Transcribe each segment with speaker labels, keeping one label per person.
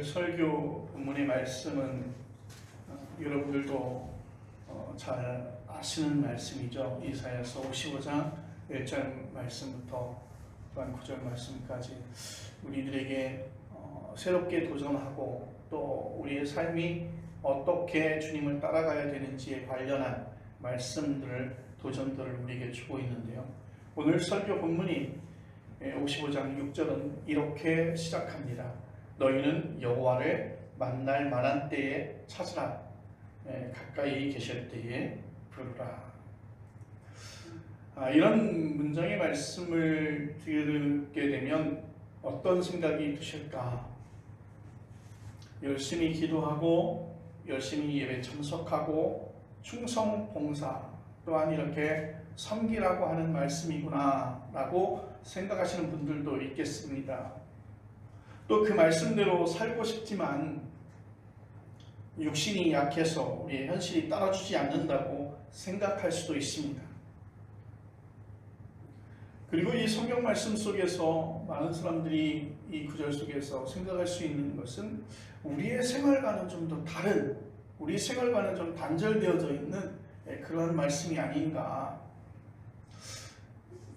Speaker 1: 설교 본문의 말씀은 여러분들도 잘 아시는 말씀이죠. 이사야서 55장 1절 말씀부터 또한 9절 말씀까지 우리들에게 새롭게 도전하고 또 우리의 삶이 어떻게 주님을 따라가야 되는지에 관련한 말씀들을 도전들을 우리에게 주고 있는데요. 오늘 설교 본문이 55장 6절은 이렇게 시작합니다. 너희는 여호와를 만날 만한 때에 찾으라. 가까이 계실 때에 부르라. 이런 문장의 말씀을 듣게 되면 어떤 생각이 드실까? 열심히 기도하고 열심히 예배 참석하고 충성 봉사 또한 이렇게 섬기라고 하는 말씀이구나 라고 생각하시는 분들도 있겠습니다. 또 그 말씀대로 살고 싶지만 육신이 약해서 우리의 현실이 따라주지 않는다고 생각할 수도 있습니다. 그리고 이 성경 말씀 속에서 많은 사람들이 이 구절 속에서 생각할 수 있는 것은 우리의 생활과는 좀 더 다른, 우리 생활과는 좀 단절되어져 있는 그러한 말씀이 아닌가.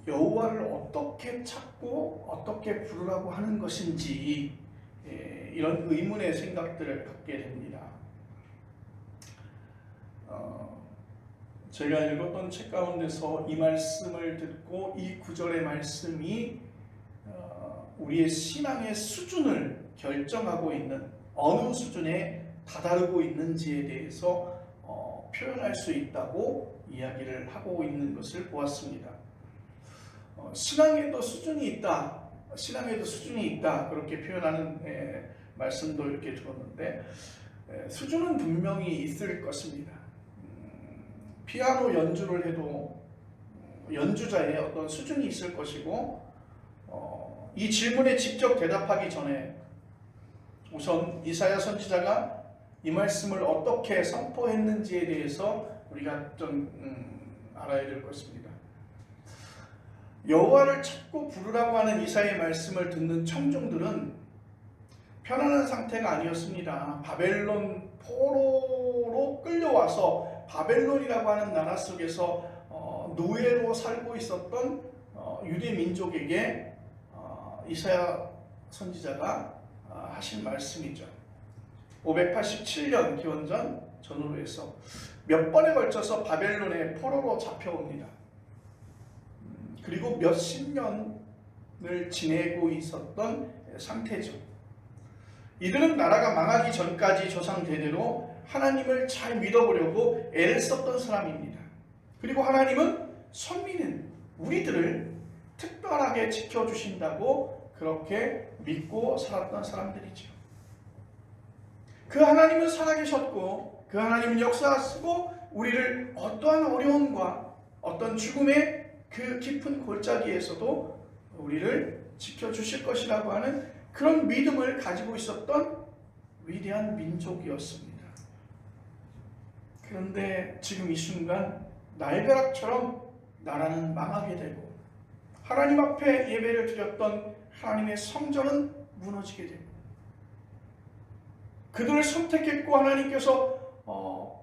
Speaker 1: 여호와를 어떻게 찾고 어떻게 부르라고 하는 것인지 이런 의문의 생각들을 갖게 됩니다. 제가 읽었던 책 가운데서 이 말씀을 듣고 이 구절의 말씀이 우리의 신앙의 수준을 결정하고 있는, 어느 수준에 다다르고 있는지에 대해서 표현할 수 있다고 이야기를 하고 있는 것을 보았습니다. 신앙에도 수준이 있다, 신앙에도 수준이 있다 그렇게 표현하는 말씀도 이렇게 들었는데 수준은 분명히 있을 것입니다. 피아노 연주를 해도 연주자의 어떤 수준이 있을 것이고 이 질문에 직접 대답하기 전에 우선 이사야 선지자가 이 말씀을 어떻게 선포했는지에 대해서 우리가 좀 알아야 될 것입니다. 여호와를 찾고 부르라고 하는 이사야의 말씀을 듣는 청중들은 편안한 상태가 아니었습니다. 바벨론 포로로 끌려와서 바벨론이라고 하는 나라 속에서 노예로 살고 있었던 유대 민족에게 이사야 선지자가 하신 말씀이죠. 587년 기원전 전후로 해서 몇 번에 걸쳐서 바벨론의 포로로 잡혀옵니다. 그리고 몇십 년을 지내고 있었던 상태죠. 이들은 나라가 망하기 전까지 조상 대대로 하나님을 잘 믿어보려고 애를 썼던 사람입니다. 그리고 하나님은 선민은 우리들을 특별하게 지켜주신다고 그렇게 믿고 살았던 사람들이죠. 그 하나님은 살아계셨고 그 하나님은 역사하시고 우리를 어떠한 어려움과 어떤 죽음의 그 깊은 골짜기에서도 우리를 지켜주실 것이라고 하는 그런 믿음을 가지고 있었던 위대한 민족이었습니다. 그런데 지금 이 순간 날벼락처럼 나라는 망하게 되고 하나님 앞에 예배를 드렸던 하나님의 성전은 무너지게 되고 그들을 선택했고 하나님께서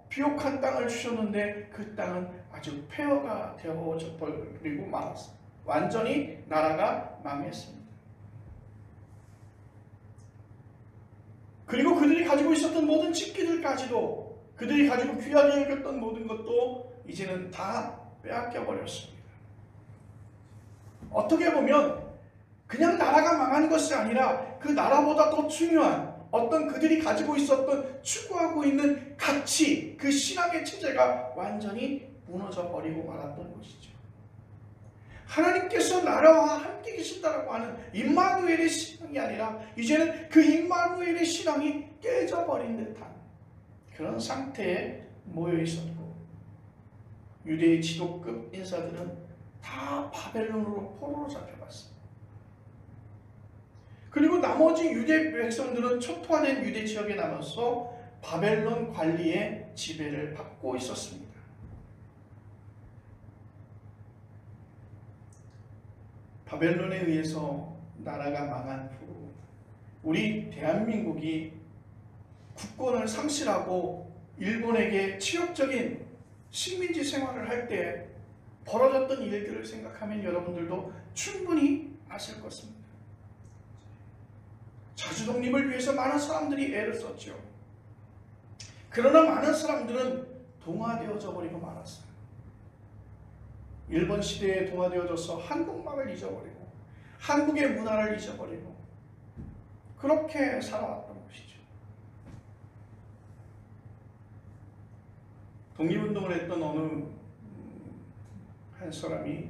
Speaker 1: 비옥한 땅을 주셨는데 그 땅은 아주 폐허가 되어져 버리고 말았습니다. 완전히 나라가 망했습니다. 그리고 그들이 가지고 있었던 모든 집기들까지도, 그들이 가지고 귀하게 여겼던 모든 것도 이제는 다 빼앗겨 버렸습니다. 어떻게 보면 그냥 나라가 망한 것이 아니라 그 나라보다 더 중요한 어떤 그들이 가지고 있었던 추구하고 있는 가치, 그 신앙의 체제가 완전히 무너져 버리고 말았던 것이죠. 하나님께서 나라와 함께 계신다라고 하는 임마누엘의 신앙이 아니라 이제는 그 임마누엘의 신앙이 깨져버린 듯한 그런 상태에 모여 있었고 유대의 지도급 인사들은 다 바벨론으로 포로로 잡혀갔습니다. 그리고 나머지 유대 백성들은 초토화된 유대 지역에 남아서 바벨론 관리의 지배를 받고 있었습니다. 바벨론에 의해서 나라가 망한 후 우리 대한민국이 국권을 상실하고 일본에게 치욕적인 식민지 생활을 할 때 벌어졌던 일들을 생각하면 여러분들도 충분히 아실 것입니다. 자주 독립을 위해서 많은 사람들이 애를 썼죠. 그러나 많은 사람들은 동화되어져 버리고 말았어요. 일본 시대에 동화되어져서 한국말을 잊어버리고 한국의 문화를 잊어버리고 그렇게 살아왔던 것이죠. 독립운동을 했던 어느 한 사람이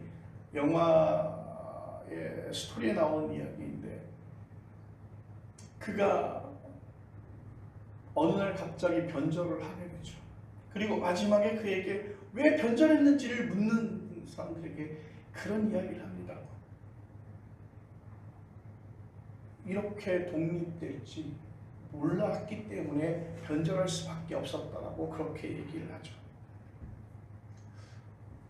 Speaker 1: 영화의 스토리에 나온 이야기인데, 그가 어느 날 갑자기 변절을 하게 되죠. 그리고 마지막에 그에게 왜 변절했는지를 묻는 사람들에게 그런 이야기를 합니다. 이렇게 독립될지 몰랐기 때문에 변절할 수밖에 없었다라고 그렇게 얘기를 하죠.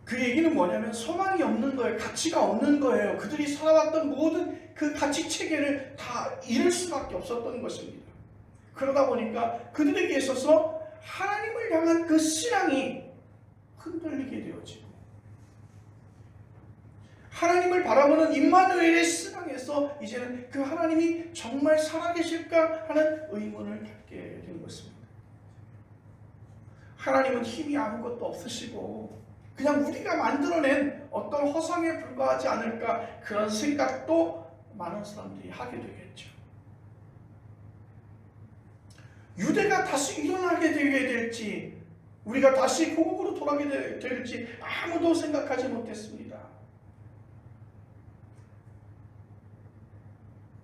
Speaker 1: 그 얘기는 뭐냐면 소망이 없는 거예요. 가치가 없는 거예요. 그들이 살아왔던 모든 그 가치 체계를 다 잃을 수밖에 없었던 것입니다. 그러다 보니까 그들에게 있어서 하나님을 향한 그 신앙이 흔들리게 되어지고, 하나님을 바라보는 임마누엘의 신앙에서 이제는 그 하나님이 정말 살아계실까 하는 의문을 갖게 된 것입니다. 하나님은 힘이 아무것도 없으시고 그냥 우리가 만들어낸 어떤 허상에 불과하지 않을까, 그런 생각도 많은 사람들이 하게 되겠죠. 유대가 다시 일어나게 되게 될지, 우리가 다시 고국으로 돌아가게 될지 아무도 생각하지 못했습니다.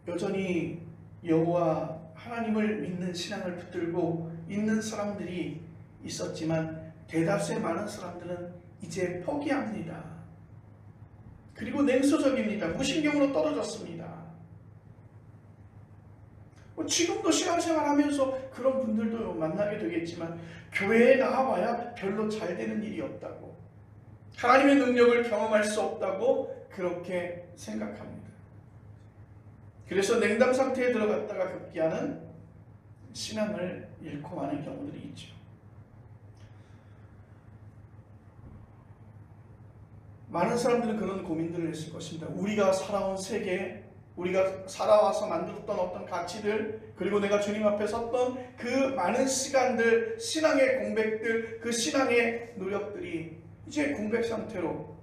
Speaker 1: 여전히 여호와 하나님을 믿는 신앙을 붙들고 있는 사람들이 있었지만 대다수의 많은 사람들은 이제 포기합니다. 그리고 냉소적입니다. 무신경으로 떨어졌습니다. 지금도 신앙생활 하면서 그런 분들도 만나게 되겠지만 교회에 나와봐야 별로 잘 되는 일이 없다고, 하나님의 능력을 경험할 수 없다고 그렇게 생각합니다. 그래서 냉담 상태에 들어갔다가 급기야는 신앙을 잃고 마는 경우들이 있죠. 많은 사람들은 그런 고민들을 했을 것입니다. 우리가 살아온 세계, 우리가 살아와서 만들었던 어떤 가치들, 그리고 내가 주님 앞에 섰던 그 많은 시간들, 신앙의 공백들, 그 신앙의 노력들이 이제 공백 상태로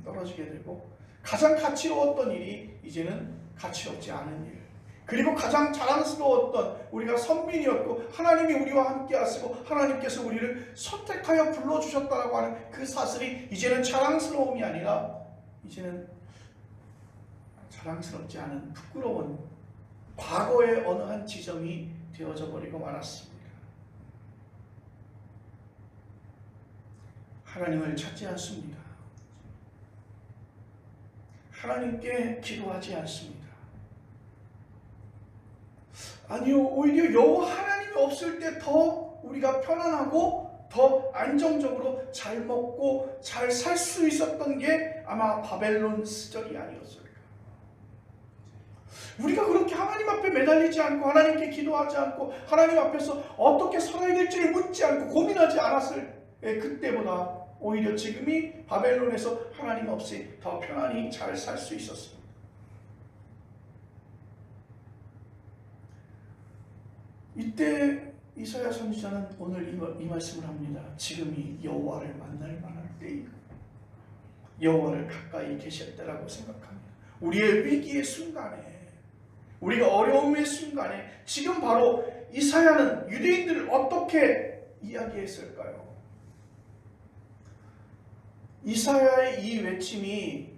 Speaker 1: 떨어지게 되고, 가장 가치로웠던 일이 이제는 가치롭지 않은 일, 그리고 가장 자랑스러웠던 우리가 선민이었고 하나님이 우리와 함께 하시고 하나님께서 우리를 선택하여 불러주셨다라고 하는 그 사실이 이제는 자랑스러움이 아니라 이제는 자랑스럽지 않은 부끄러운 과거의 어느 한 지점이 되어져 버리고 말았습니다. 하나님을 찾지 않습니다. 하나님께 기도하지 않습니다. 아니요, 오히려 여호와 하나님이 없을 때 더 우리가 편안하고 더 안정적으로 잘 먹고 잘 살 수 있었던 게 아마 바벨론 시절이 아니었을까. 우리가 그렇게 하나님 앞에 매달리지 않고 하나님께 기도하지 않고 하나님 앞에서 어떻게 살아야 될지를 묻지 않고 고민하지 않았을 그때보다 오히려 지금이 바벨론에서 하나님 없이 더 편안히 잘 살 수 있었습니다. 이때 이사야 선지자는 오늘 이 말씀을 합니다. 지금이 여호와를 만날 만할 때이고 여호와를 가까이 계실 때라고 생각합니다. 우리의 위기의 순간에, 우리가 어려움의 순간에 지금 바로 이사야는 유대인들을 어떻게 이야기했을까요? 이사야의 이 외침이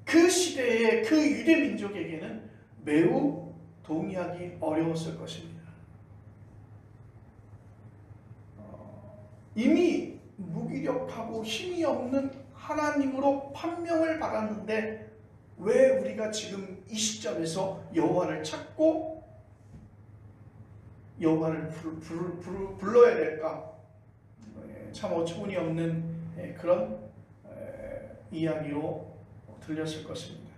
Speaker 1: 그 시대의 그 유대 민족에게는 매우 동의하기 어려웠을 것입니다. 이미 무기력하고 힘이 없는 하나님으로 판명을 받았는데 왜 우리가 지금 이시점에서 여호와를 찾고 여호와를 불러야 될까? 참 어처구니 없는 그런 이야기로 들렸을 것입니다.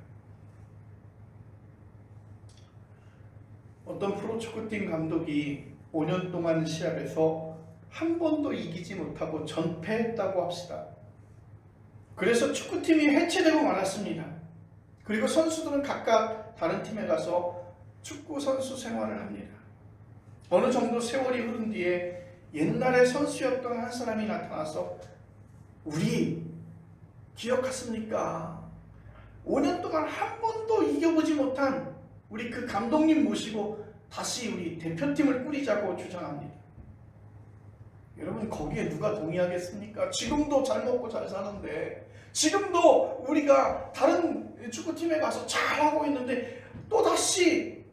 Speaker 1: 어떤 프로축구팀 감독이 5년 동안 시합에서 한 번도 이기지 못하고 전패했다고 합시다. 그래서 축구팀이 해체되고 말았습니다. 그리고 선수들은 각각 다른 팀에 가서 축구 선수 생활을 합니다. 어느 정도 세월이 흐른 뒤에 옛날에 선수였던 한 사람이 나타나서 우리 기억하십니까? 5년 동안 한 번도 이겨보지 못한 우리 그 감독님 모시고 다시 우리 대표팀을 꾸리자고 주장합니다. 여러분 거기에 누가 동의하겠습니까? 지금도 잘 먹고 잘 사는데, 지금도 우리가 다른 축구팀에 가서 잘하고 있는데 또다시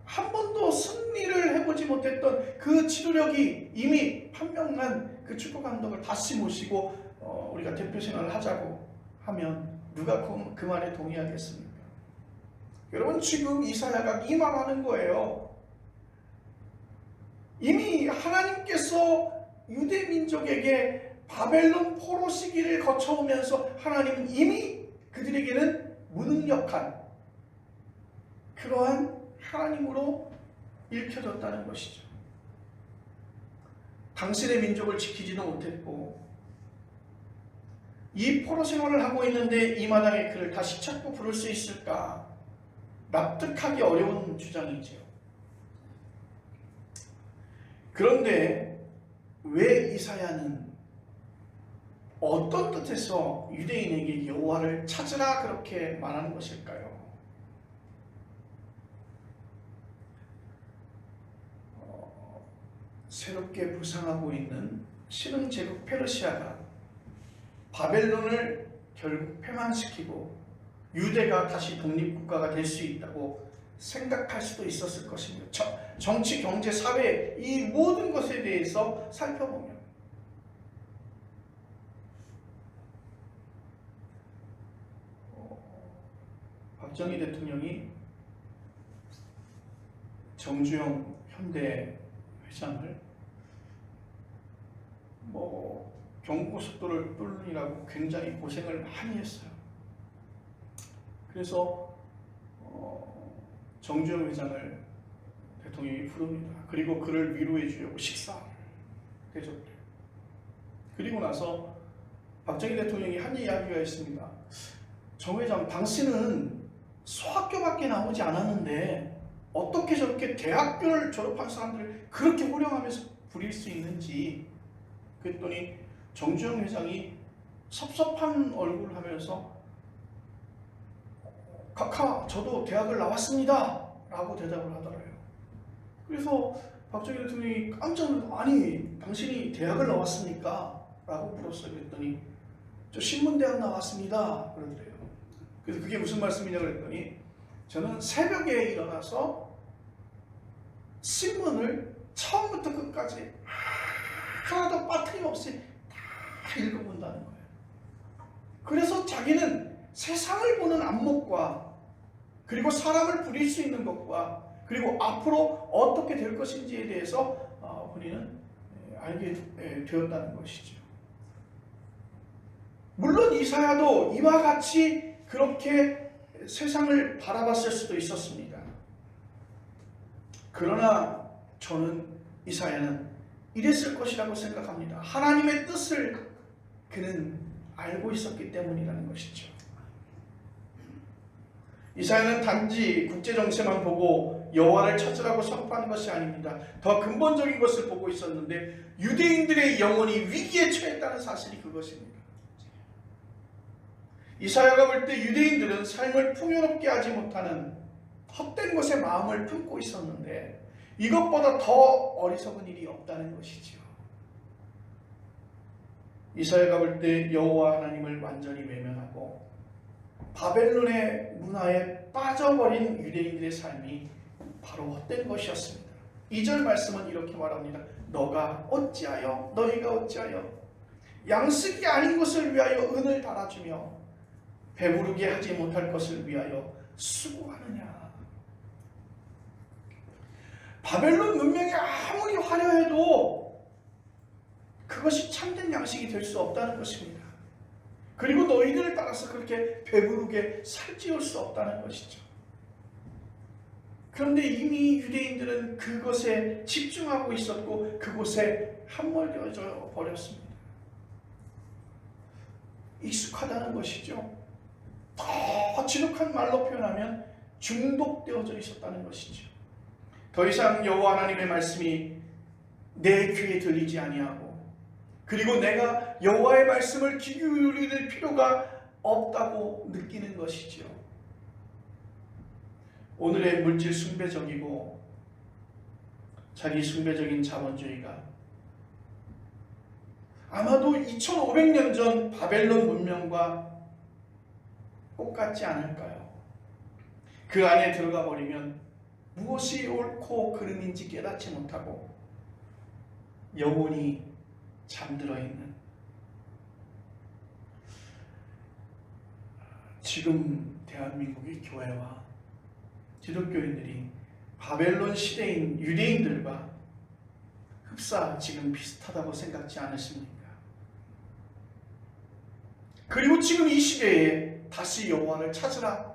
Speaker 1: 한 번도 승리를 해보지 못했던 그 지도력이 이미 판명난 그 축구 감독을 다시 모시고 우리가 대표 생활을 하자고 하면 누가 그 말에 동의하겠습니까? 여러분 지금 이사야가 이 말하는 거예요. 이미 하나님께서 유대 민족에게 바벨론 포로 시기를 거쳐오면서 하나님은 이미 그들에게는 무능력한 그러한 하나님으로 읽혀졌다는 것이죠. 당신의 민족을 지키지도 못했고 이 포로 생활을 하고 있는데 이 마당에 그를 다시 찾고 부를 수 있을까? 납득하기 어려운 주장이지요. 그런데 왜 이사야는 어떤 뜻에서 유대인에게 여호와를 찾으라 그렇게 말하는 것일까요? 새롭게 부상하고 있는 신흥 제국 페르시아가 바벨론을 결국 패망시키고 유대가 다시 독립국가가 될 수 있다고 생각할 수도 있었을 것입니다. 정치, 경제, 사회 이 모든 것에 대해서 살펴보면 박정희 대통령이 정주영 현대 회장을 경부고속도로를 뚫으라고 굉장히 고생을 많이 했어요. 그래서 정주영 회장을 대통령이 부릅니다. 그리고 그를 위로해 주려고 식사를 대접해요. 그리고 나서 박정희 대통령이 한 이야기가 있습니다. 정 회장, 당신은 소학교밖에 나오지 않았는데 어떻게 저렇게 대학교를 졸업한 사람들을 그렇게 호령하면서 부릴 수 있는지. 그랬더니 정주영 회장이 섭섭한 얼굴을 하면서 카카, 저도 대학을 나왔습니다 라고 대답을 하더래요. 그래서 박정희 대통령이 깜짝 놀라서 아니 당신이 대학을 나왔습니까? 라고 물었어요. 그랬더니 저 신문대학 나왔습니다 그러더래요. 그래서 그게 무슨 말씀이냐고 그랬더니 저는 새벽에 일어나서 신문을 처음부터 끝까지 하나도 빠트림없이 다 읽어본다는 거예요. 그래서 자기는 세상을 보는 안목과 그리고 사람을 부릴 수 있는 것과 그리고 앞으로 어떻게 될 것인지에 대해서 본인은 알게 되었다는 것이죠. 물론 이사야도 이와 같이 그렇게 세상을 바라봤을 수도 있었습니다. 그러나 저는 이사야는 이랬을 것이라고 생각합니다. 하나님의 뜻을 그는 알고 있었기 때문이라는 것이죠. 이사야는 단지 국제정세만 보고 여호와를 찾으라고 선포하는 것이 아닙니다. 더 근본적인 것을 보고 있었는데 유대인들의 영혼이 위기에 처했다는 사실이 그것입니다. 이사야가 볼 때 유대인들은 삶을 풍요롭게 하지 못하는 헛된 것에 마음을 품고 있었는데 이것보다 더 어리석은 일이 없다는 것이죠. 이사야가 볼 때 여호와 하나님을 완전히 외면하고 바벨론의 문화에 빠져버린 유대인들의 삶이 바로 헛된 것이었습니다. 2절 말씀은 이렇게 말합니다. 너희가 어찌하여 양식이 아닌 것을 위하여 은을 달아주며 배부르게 하지 못할 것을 위하여 수고하느냐. 바벨론 문명이 아무리 화려해도 그것이 참된 양식이 될 수 없다는 것입니다. 그리고 너희들을 따라서 그렇게 배부르게 살찌울 수 없다는 것이죠. 그런데 이미 유대인들은 그것에 집중하고 있었고 그곳에 함몰되어져 버렸습니다. 익숙하다는 것이죠. 더 지독한 말로 표현하면 중독되어져 있었다는 것이죠. 더 이상 여호와 하나님의 말씀이 내 귀에 들리지 아니하고, 그리고 내가 여호와의 말씀을 귀 기울일 필요가 없다고 느끼는 것이죠. 오늘의 물질 숭배적이고 자기 숭배적인 자본주의가 아마도 2500년 전 바벨론 문명과 똑같지 않을까요? 그 안에 들어가 버리면 무엇이 옳고 그름인지 깨닫지 못하고 영혼이 잠들어 있는, 지금 대한민국의 교회와 기독교인들이 바벨론 시대인 유대인들과 흡사 지금 비슷하다고 생각지 않으십니까? 그리고 지금 이 시대에 다시 여호와를 찾으라,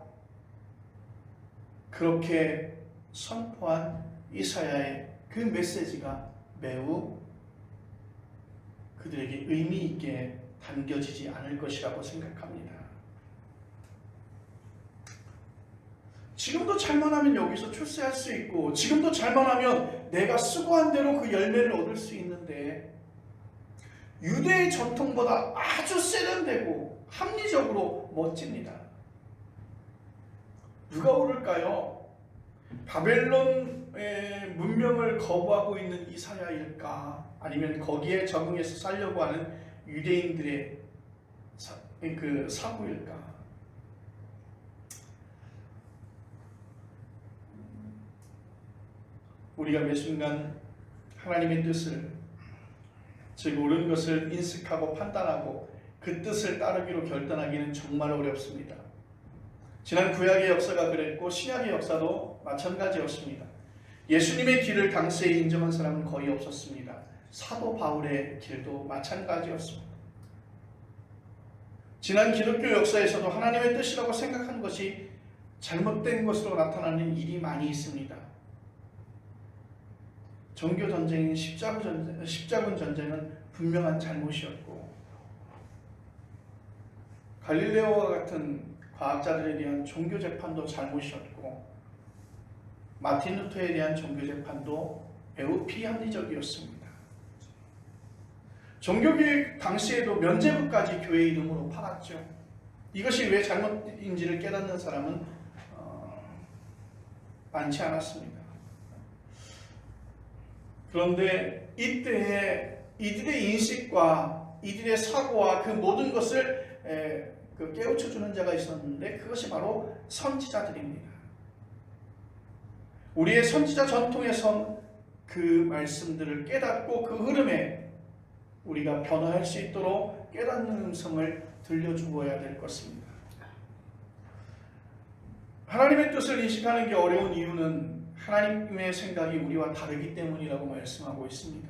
Speaker 1: 그렇게 선포한 이사야의 그 메시지가 매우 그들에게 의미 있게 담겨지지 않을 것이라고 생각합니다. 지금도 잘만 하면 여기서 출세할 수 있고, 지금도 잘만 하면 내가 수고한 대로 그 열매를 얻을 수 있는데, 유대의 전통보다 아주 세련되고 합리적으로 멋집니다. 누가 오를까요? 바벨론의 문명을 거부하고 있는 이사야일까? 아니면 거기에 적응해서 살려고 하는 유대인들의 그 사고일까? 우리가 매 순간 하나님의 뜻을, 즉 옳은 것을 인식하고 판단하고 그 뜻을 따르기로 결단하기는 정말 어렵습니다. 지난 구약의 역사가 그랬고 신약의 역사도 마찬가지였습니다. 예수님의 길을 당시에 인정한 사람은 거의 없었습니다. 사도 바울의 길도 마찬가지였습니다. 지난 기독교 역사에서도 하나님의 뜻이라고 생각한 것이 잘못된 것으로 나타나는 일이 많이 있습니다. 종교전쟁인 십자군 전쟁은 분명한 잘못이었고, 갈릴레오와 같은 과학자들에 대한 종교재판도 잘못이었고, 마틴 루터에 대한 종교재판도 매우 비합리적이었습니다. 종교교육 당시에도 면죄부까지 교회 이름으로 팔았죠. 이것이 왜 잘못인지를 깨닫는 사람은 많지 않았습니다. 그런데 이때에 이들의 인식과 이들의 사고와 그 모든 것을 깨우쳐주는 자가 있었는데, 그것이 바로 선지자들입니다. 우리의 선지자 전통에선 그 말씀들을 깨닫고 그 흐름에 우리가 변화할 수 있도록 깨닫는 음성을 들려주어야 될 것입니다. 하나님의 뜻을 인식하는 게 어려운 이유는 하나님의 생각이 우리와 다르기 때문이라고 말씀하고 있습니다.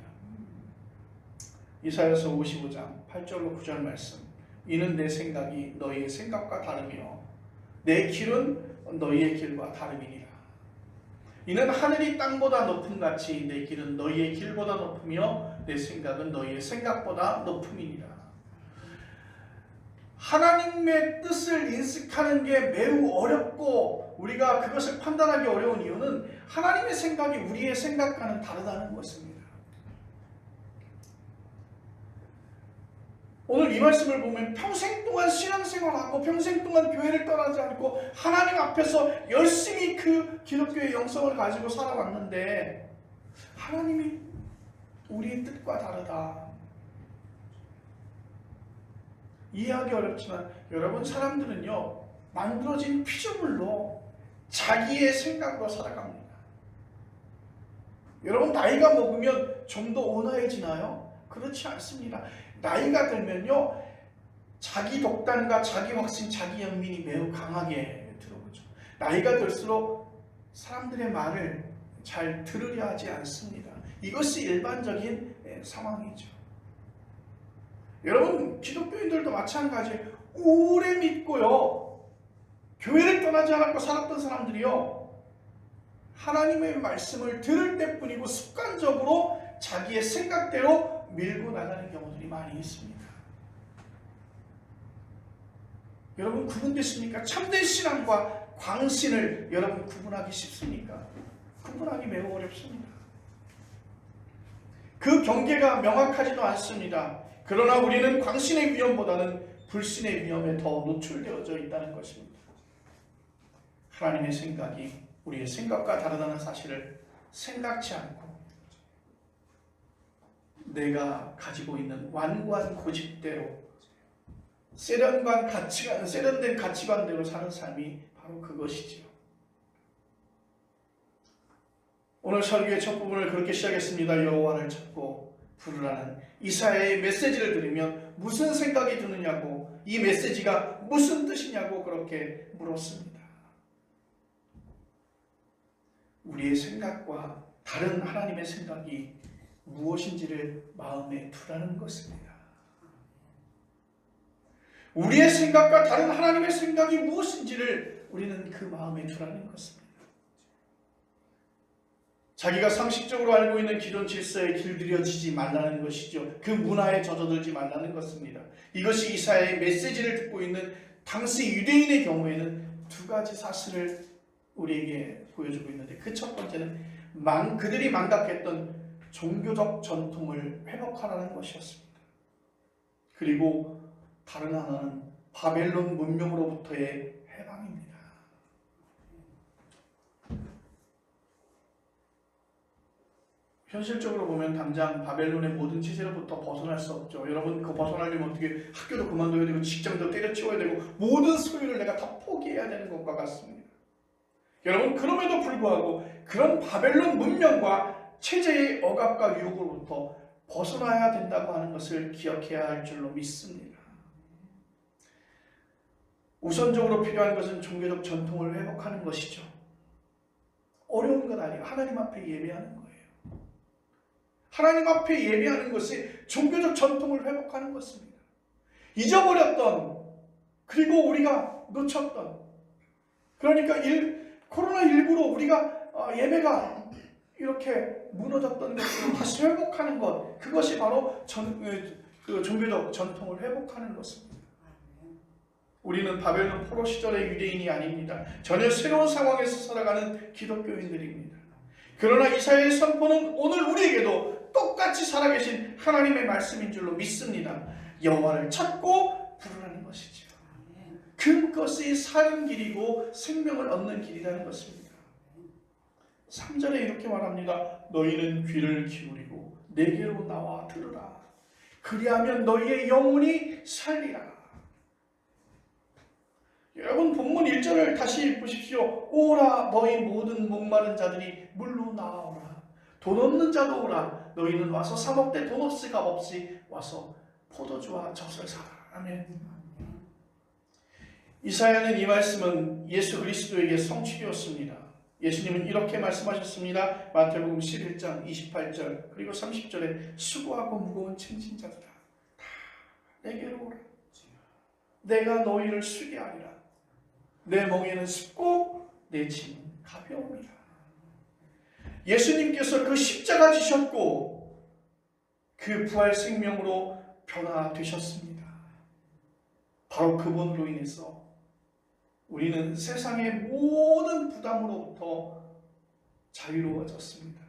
Speaker 1: 이사야서 55장 8절로 9절 말씀. 이는 내 생각이 너희의 생각과 다르며 내 길은 너희의 길과 다름이니라. 이는 하늘이 땅보다 높음 같이 내 길은 너희의 길보다 높으며 내 생각은 너희의 생각보다 높음이니라. 하나님의 뜻을 인식하는 게 매우 어렵고 우리가 그것을 판단하기 어려운 이유는 하나님의 생각이 우리의 생각과는 다르다는 것입니다. 오늘 이 말씀을 보면 평생 동안 신앙생활하고 평생 동안 교회를 떠나지 않고 하나님 앞에서 열심히 그 기독교의 영성을 가지고 살아왔는데 하나님이 우리의 뜻과 다르다. 이해하기 어렵지만 여러분, 사람들은요 만들어진 피조물로 자기의 생각으로 살아갑니다. 여러분, 나이가 먹으면 좀 더 온화해지나요? 그렇지 않습니다. 나이가 들면요 자기 독단과 자기 확신, 자기 연민이 매우 강하게 들어오죠. 나이가 들수록 사람들의 말을 잘 들으려 하지 않습니다. 이것이 일반적인 상황이죠. 여러분, 기독교인들도 마찬가지예요. 오래 믿고요 교회를 떠나지 않고 살았던 사람들이요 하나님의 말씀을 들을 때뿐이고 습관적으로 자기의 생각대로 밀고 나가는 경우들이 많이 있습니다. 여러분 구분되십니까? 참된 신앙과 광신을 여러분 구분하기 쉽습니까? 구분하기 매우 어렵습니다. 그 경계가 명확하지도 않습니다. 그러나 우리는 광신의 위험보다는 불신의 위험에 더 노출되어져 있다는 것입니다. 하나님의 생각이 우리의 생각과 다르다는 사실을 생각지 않고 내가 가지고 있는 완고한 고집대로 세련된 가치관대로 사는 삶이 바로 그것이지요. 오늘 설교의 첫 부분을 그렇게 시작했습니다. 여호와를 찾고 부르라는 이사야의 메시지를 들으면 무슨 생각이 드느냐고, 이 메시지가 무슨 뜻이냐고 그렇게 물었습니다. 우리의 생각과 다른 하나님의 생각이 무엇인지를 마음에 두라는 것입니다. 우리의 생각과 다른 하나님의 생각이 무엇인지를 우리는 그 마음에 두라는 것입니다. 자기가 상식적으로 알고 있는 기존 질서에 길들여지지 말라는 것이죠. 그 문화에 젖어들지 말라는 것입니다. 이것이 이사야의 메시지를 듣고 있는 당시 유대인의 경우에는 두 가지 사실을 우리에게 보여주고 있는데, 그 첫 번째는 그들이 망각했던 종교적 전통을 회복하라는 것이었습니다. 그리고 다른 하나는 바벨론 문명으로부터의 해방입니다. 현실적으로 보면 당장 바벨론의 모든 체제로부터 벗어날 수 없죠. 여러분, 그 벗어나려면 어떻게 학교도 그만둬야 되고 직장도 때려치워야 되고 모든 소유를 내가 다 포기해야 되는 것과 같습니다. 여러분, 그럼에도 불구하고 그런 바벨론 문명과 체제의 억압과 유혹으로부터 벗어나야 된다고 하는 것을 기억해야 할 줄로 믿습니다. 우선적으로 필요한 것은 종교적 전통을 회복하는 것이죠. 어려운 건 아니에요. 하나님 앞에 예배하는 거예요. 하나님 앞에 예배하는 것이 종교적 전통을 회복하는 것입니다. 잊어버렸던, 그리고 우리가 놓쳤던, 그러니까 코로나19로 우리가 예배가 이렇게 무너졌던 것을 다시 회복하는 것, 그것이 바로 종교적 전통을 회복하는 것입니다. 우리는 바벨론 포로 시절의 유대인이 아닙니다. 전혀 새로운 상황에서 살아가는 기독교인들입니다. 그러나 이사야의 선포는 오늘 우리에게도 똑같이 살아계신 하나님의 말씀인 줄로 믿습니다. 여호와를 찾고 부르라는 것이죠. 그것이 사는 길이고 생명을 얻는 길이라는 것입니다. 3절에 이렇게 말합니다. 너희는 귀를 기울이고 내게로 나와 들으라. 그리하면 너희의 영혼이 살리라. 여러분, 본문 1절을 다시 보십시오. 오라 너희 모든 목마른 자들이 물로 나아오라. 돈 없는 자도 오라. 너희는 와서 사 먹되 돈 없이 값 없이 와서 포도주와 젖을 사라. 아멘. 이사야는 이 말씀은 예수 그리스도에게 성취되었습니다. 예수님은 이렇게 말씀하셨습니다. 마태복음 11장 28절 그리고 30절에 수고하고 무거운 짐진 자들아 다 내게로 오라. 내가 너희를 쉬게 하리라. 내 멍에는 쉽고 내 짐은 가벼웁니다. 예수님께서 그 십자가 지셨고 그 부활 생명으로 변화되셨습니다. 바로 그분으로 인해서 우리는 세상의 모든 부담으로부터 자유로워졌습니다.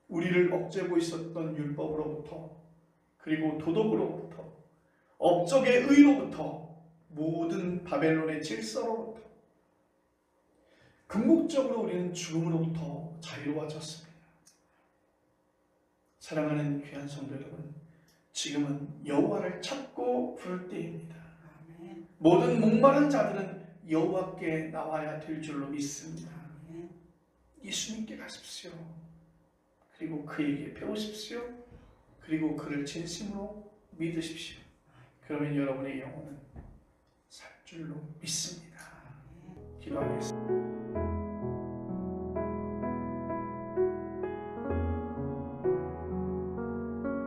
Speaker 1: 우리를 억제고 있었던 율법으로부터, 그리고 도덕으로부터, 업적의 의로부터, 모든 바벨론의 질서로부터, 궁극적으로 우리는 죽음으로부터 자유로워졌습니다. 사랑하는 귀한 성도 여러분, 지금은 여호와를 찾고 부를 때입니다. 모든 목마른 자들은 여호와께 나와야 될 줄로 믿습니다. 예수님께 가십시오. 그리고 그에게 배우십시오. 그리고 그를 진심으로 믿으십시오. 그러면 여러분의 영혼은 살 줄로 믿습니다. 기도하겠습니다.